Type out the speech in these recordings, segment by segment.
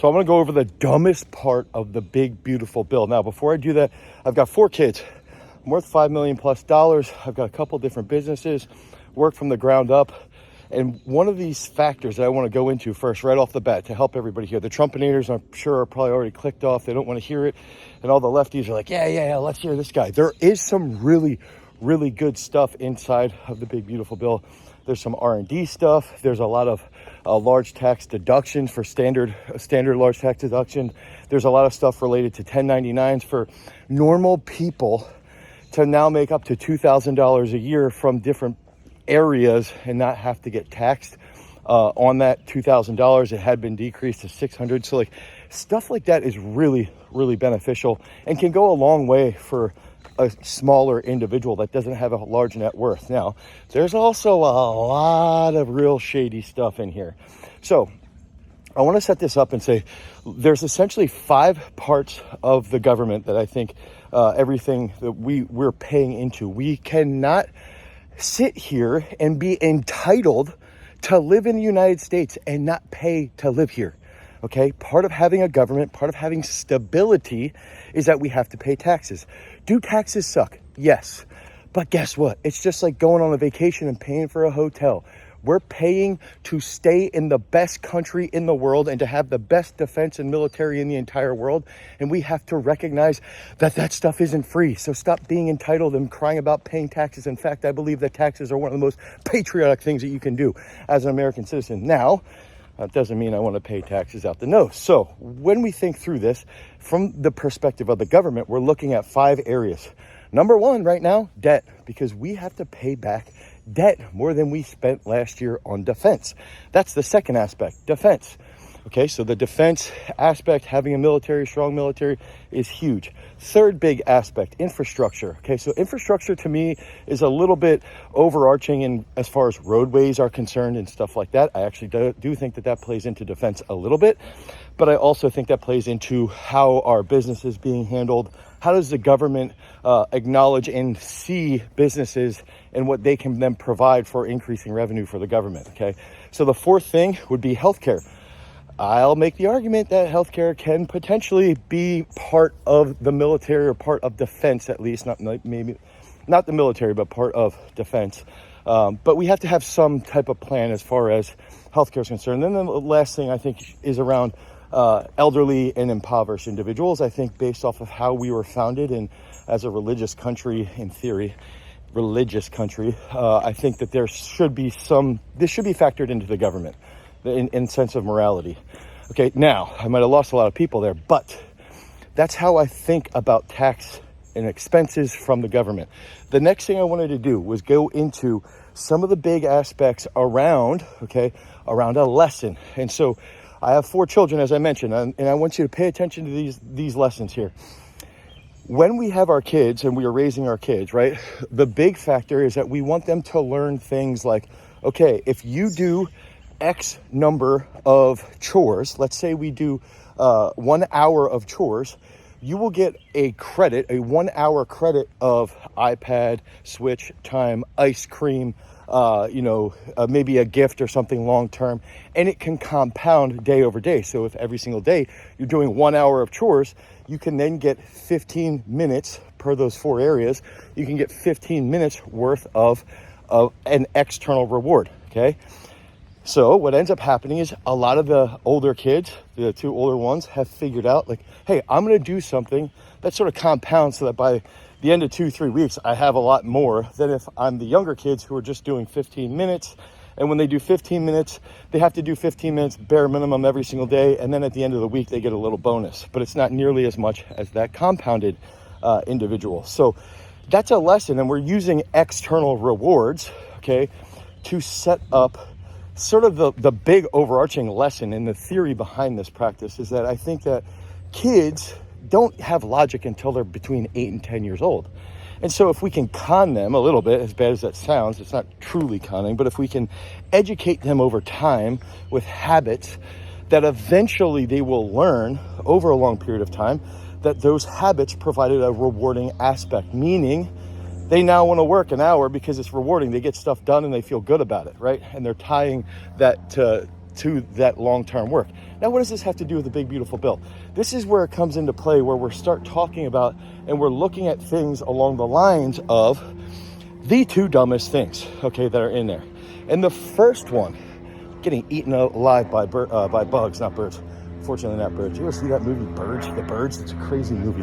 So I'm going to go over the dumbest part of the big, beautiful bill. Now, before I do that, I've got 4 kids. I'm worth $5 million plus. I've got a couple different businesses, work from the ground up. And one of these factors that I want to go into first, right off the bat, to help everybody here, the Trumpinators, I'm sure, are probably already clicked off. They don't want to hear it. And all the lefties are like, yeah, let's hear this guy. There is some really, really good stuff inside of the big, beautiful bill. There's some R&D stuff. There's a lot of large tax deductions for standard large tax deduction. There's a lot of stuff related to 1099s for normal people to now make up to $2,000 a year from different areas and not have to get taxed on that $2,000. It had been decreased to $600. So like stuff like that is really, really beneficial and can go a long way for a smaller individual that doesn't have a large net worth. Now, there's also a lot of real shady stuff in here. So I want to set this up and say there's essentially 5 parts of the government that I think everything that we're paying into. We cannot sit here and be entitled to live in the United States and not pay to live here. Okay, part of having a government, part of having stability is that we have to pay taxes. Do taxes suck? Yes. But guess what? It's just like going on a vacation and paying for a hotel. We're paying to stay in the best country in the world and to have the best defense and military in the entire world. And we have to recognize that that stuff isn't free. So stop being entitled and crying about paying taxes. In fact, I believe that taxes are one of the most patriotic things that you can do as an American citizen. Now, that doesn't mean I want to pay taxes out the nose. So when we think through this from the perspective of the government, we're looking at 5 areas. Number 1 right now, debt, because we have to pay back debt more than we spent last year on defense. That's the second aspect, defense. Okay, so the defense aspect, having a strong military is huge. Third big aspect, infrastructure. Okay, so infrastructure to me is a little bit overarching in as far as roadways are concerned and stuff like that. I actually do think that plays into defense a little bit, but I also think that plays into how our business is being handled. How does the government acknowledge and see businesses and what they can then provide for increasing revenue for the government? Okay, so the fourth thing would be healthcare. I'll make the argument that healthcare can potentially be part of the military or part of defense, at least, maybe not the military, but part of defense. But we have to have some type of plan as far as healthcare is concerned. And then the last thing I think is around elderly and impoverished individuals. I think based off of how we were founded and as a religious country, in theory, I think that this should be factored into the government in sense of morality. Okay, now I might have lost a lot of people there, but that's how I think about tax and expenses from the government. The next thing I wanted to do was go into some of the big aspects around a lesson. And so I have 4 children, as I mentioned, and I want you to pay attention to these lessons here. When we have our kids and we are raising our kids, right, the big factor is that we want them to learn things like, okay, if you do X number of chores, let's say we do 1 hour of chores, you will get a 1 hour credit of iPad, Switch, time, ice cream, maybe a gift or something long term, and it can compound day over day. So if every single day you're doing 1 hour of chores, you can then get 15 minutes per those 4 areas. You can get 15 minutes worth of an external reward. Okay. So what ends up happening is a lot of the older kids, the 2 older ones, have figured out like, hey, I'm going to do something that sort of compounds so that by the end of 2-3 weeks, I have a lot more than if I'm the younger kids who are just doing 15 minutes. And when they do 15 minutes, they have to do 15 minutes bare minimum every single day. And then at the end of the week, they get a little bonus. But it's not nearly as much as that compounded individual. So that's a lesson. And we're using external rewards, okay, to set up sort of the big overarching lesson. And the theory behind this practice is that I think that kids don't have logic until they're between 8 and 10 years old. And so if we can con them a little bit, as bad as that sounds, it's not truly conning, but if we can educate them over time with habits that eventually they will learn over a long period of time, that those habits provided a rewarding aspect, meaning they now want to work an hour because it's rewarding. They get stuff done and they feel good about it, right? And they're tying that to to that long-term work. Now, what does this have to do with the big, beautiful bill? This is where it comes into play, where we're start talking about and we're looking at things along the lines of the two dumbest things, okay, that are in there. And the first one, getting eaten alive by bugs, not birds. Fortunately, not birds. You ever see that movie, Birds? The Birds? It's a crazy movie.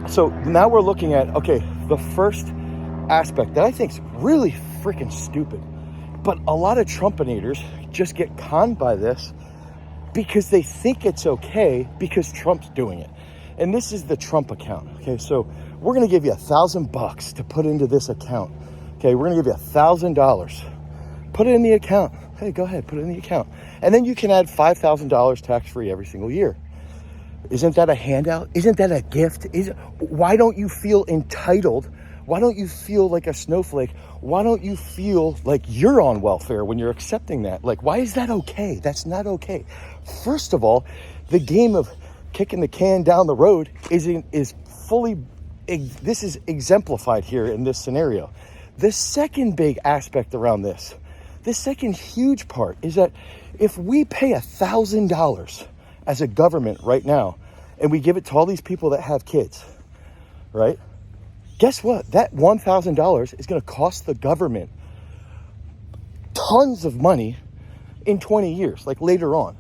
So now we're looking at, okay, the first aspect that I think is really freaking stupid. But a lot of Trumpinators just get conned by this because they think it's okay because Trump's doing it. And this is the Trump account. Okay, so we're going to give you $1,000 to put into this account. Okay, we're going to give you $1,000. Put it in the account. Hey, go ahead, put it in the account. And then you can add $5,000 tax-free every single year. Isn't that a handout? Isn't that a gift? Why don't you feel entitled? Why don't you feel like a snowflake? Why don't you feel like you're on welfare when you're accepting that? Like, why is that okay? That's not okay. First of all, the game of kicking the can down the road is exemplified here in this scenario. The second big aspect around this, the second huge part, is that if we pay $1,000 as a government right now and we give it to all these people that have kids, right? Guess what? That $1,000 is going to cost the government tons of money in 20 years, like later on.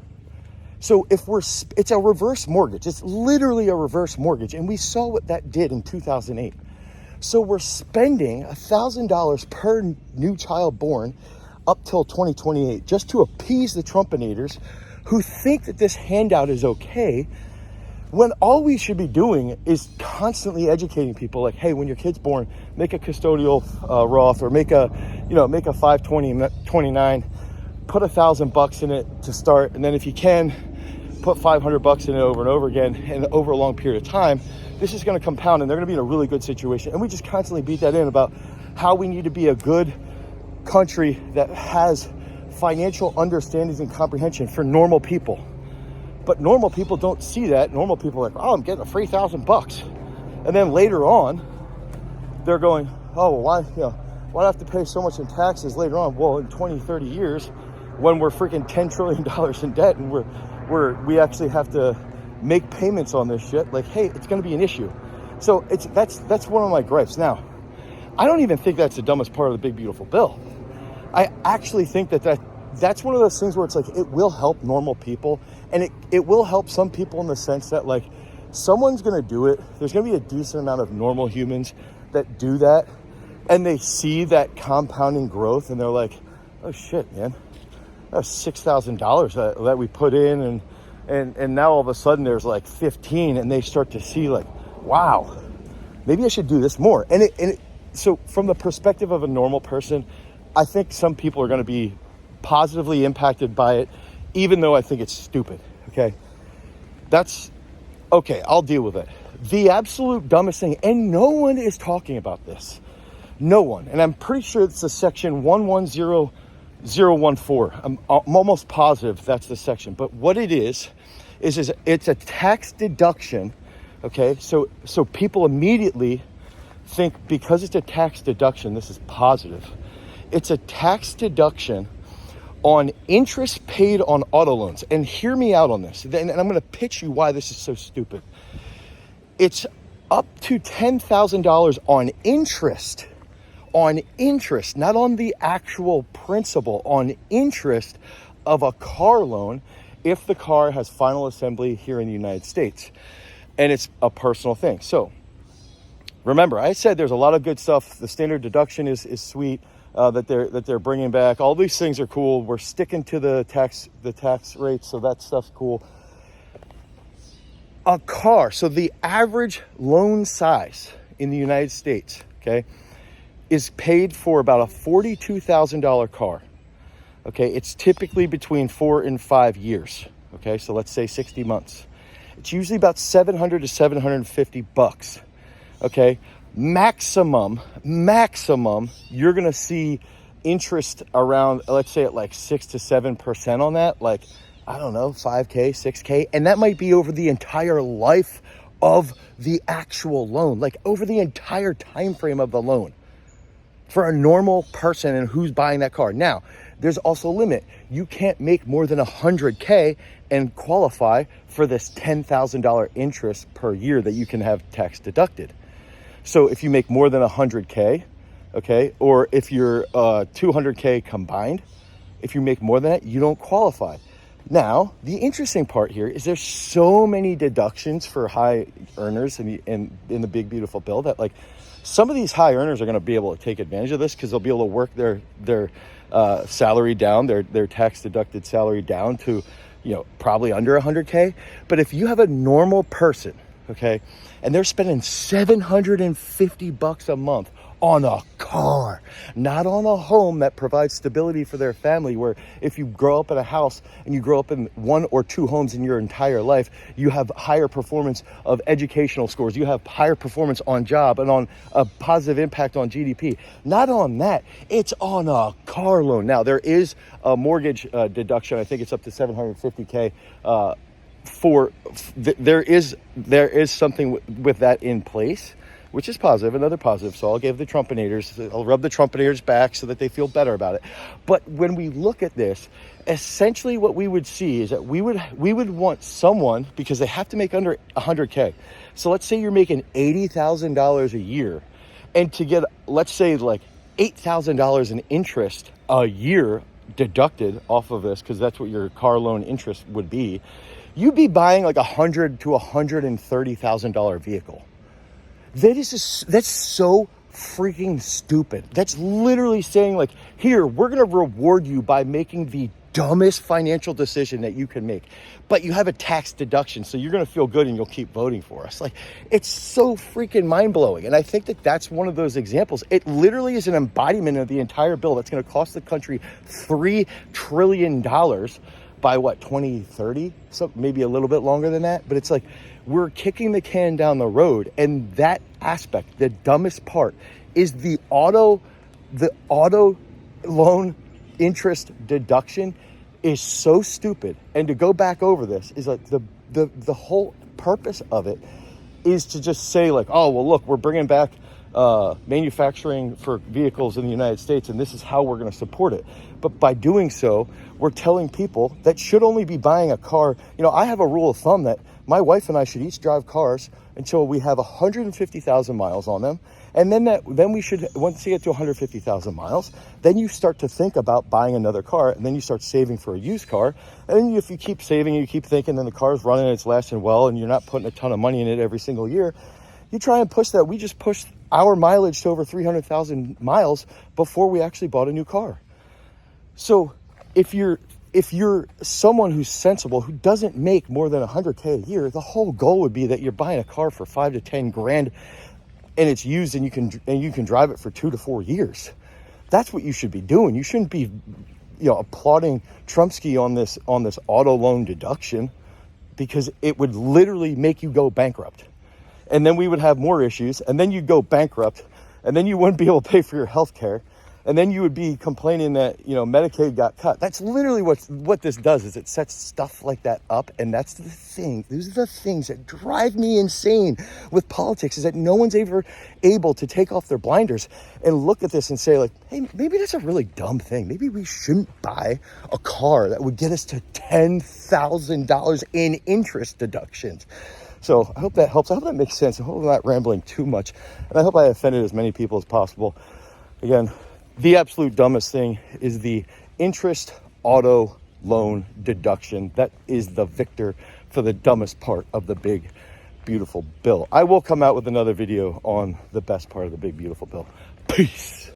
So it's a reverse mortgage. It's literally a reverse mortgage. And we saw what that did in 2008. So we're spending $1,000 per new child born up till 2028 just to appease the Trumpinators who think that this handout is okay, when all we should be doing is constantly educating people like, hey, when your kid's born, make a custodial Roth, or make a 529, put $1,000 in it to start, and then if you can, put $500 in it over and over again, and over a long period of time, this is going to compound, and they're going to be in a really good situation. And we just constantly beat that in about how we need to be a good country that has financial understandings and comprehension for normal people. But normal people don't see that. Normal people are like, oh, I'm getting a free $1,000. And then later on, they're going, oh, well, why do I have to pay so much in taxes later on? Well, in 20, 30 years, when we're freaking $10 trillion in debt and we actually have to make payments on this shit, like, hey, it's going to be an issue. So that's one of my gripes. Now, I don't even think that's the dumbest part of the big, beautiful bill. I actually think that's one of those things where it's like, it will help normal people, and it will help some people in the sense that, like, someone's going to do it. There's going to be a decent amount of normal humans that do that, and they see that compounding growth, and they're like, oh shit, man, that's $6,000 that we put in, and now all of a sudden there's like 15, and they start to see like, wow, maybe I should do this more. So from the perspective of a normal person, I think some people are going to be positively impacted by it, even though I think it's stupid. Okay, that's okay. I'll deal with it. The absolute dumbest thing, and no one is talking about this. No one. And I'm pretty sure it's the section 110014. I'm almost positive that's the section. But what it is it's a tax deduction. Okay, so people immediately think, because it's a tax deduction, this is positive. It's a tax deduction on interest paid on auto loans. And hear me out on this. And I'm going to pitch you why this is so stupid. It's up to $10,000 on interest, not on the actual principal, on interest of a car loan if the car has final assembly here in the United States. And it's a personal thing. So remember, I said there's a lot of good stuff. The standard deduction is sweet. That they're bringing back. All these things are cool. We're sticking to the tax rates, so that stuff's cool. A car, so the average loan size in the United States, okay, is paid for about a $42,000 car. Okay, it's typically between 4 and 5 years. Okay, so let's say 60 months. It's usually about $700 to $750. Okay. Maximum, you're going to see interest around, let's say at like 6 to 7% on that, like, I don't know, 5K, 6K. And that might be over the entire life of the actual loan, like over the entire time frame of the loan for a normal person and who's buying that car. Now, there's also a limit. You can't make more than 100K and qualify for this $10,000 interest per year that you can have tax deducted. So if you make more than 100K, okay, or if you're 200K combined, if you make more than that, you don't qualify. Now, the interesting part here is there's so many deductions for high earners in the big beautiful bill that, like, some of these high earners are going to be able to take advantage of this because they'll be able to work their salary down, their tax deducted salary down to, probably under 100K. But if you have a normal person, okay, and they're spending $750 a month on a car, not on a home that provides stability for their family, where if you grow up in a house and you grow up in one or two homes in your entire life, you have higher performance of educational scores, you have higher performance on job and on a positive impact on GDP. Not on that, it's on a car loan. Now, there is a mortgage deduction. I think it's up to $750K. There is something with that in place, which is positive, another positive. So I'll give the Trumpinators, I'll rub the Trumpinators back so that they feel better about it. But when we look at this, essentially what we would see is that we would want someone, because they have to make under 100K. So let's say you're making $80,000 a year, and to get, let's say, like $8,000 in interest a year deducted off of this, because that's what your car loan interest would be, you'd be buying like $100,000 to $130,000 vehicle. That's so freaking stupid. That's literally saying, like, here, we're going to reward you by making the dumbest financial decision that you can make. But you have a tax deduction, so you're going to feel good and you'll keep voting for us. Like, it's so freaking mind-blowing. And I think that that's one of those examples. It literally is an embodiment of the entire bill that's going to cost the country $3 trillion by, 2030? So maybe a little bit longer than that. But it's like, we're kicking the can down the road, and that aspect, the dumbest part, is the auto loan interest deduction is so stupid. And to go back over this is like the whole purpose of it is to just say, like, oh, well, look, we're bringing back manufacturing for vehicles in the United States, and this is how we're going to support it. But by doing so, we're telling people that should only be buying a car. I have a rule of thumb that my wife and I should each drive cars until we have 150,000 miles on them. And then we should, once you get to 150,000 miles, then you start to think about buying another car, and then you start saving for a used car. And then if you keep saving and you keep thinking, then the car's running and it's lasting well, and you're not putting a ton of money in it every single year, you try and push that. We just pushed our mileage to over 300,000 miles before we actually bought a new car. So if you're someone who's sensible, who doesn't make more than 100K a year, the whole goal would be that you're buying a car for $5,000 to $10,000, and it's used, and you can drive it for 2 to 4 years. That's what you should be doing. You shouldn't be, applauding Trumpsky on this auto loan deduction, because it would literally make you go bankrupt. And then we would have more issues, and then you'd go bankrupt, and then you wouldn't be able to pay for your health care. And then you would be complaining that, Medicaid got cut. That's literally what this does, is it sets stuff like that up. And that's the thing. These are the things that drive me insane with politics, is that no one's ever able to take off their blinders and look at this and say, like, hey, maybe that's a really dumb thing. Maybe we shouldn't buy a car that would get us to $10,000 in interest deductions. So I hope that helps. I hope that makes sense. I hope I'm not rambling too much. And I hope I offended as many people as possible. Again, the absolute dumbest thing is the interest auto loan deduction. That is the victor for the dumbest part of the big, beautiful bill. I will come out with another video on the best part of the big, beautiful bill. Peace.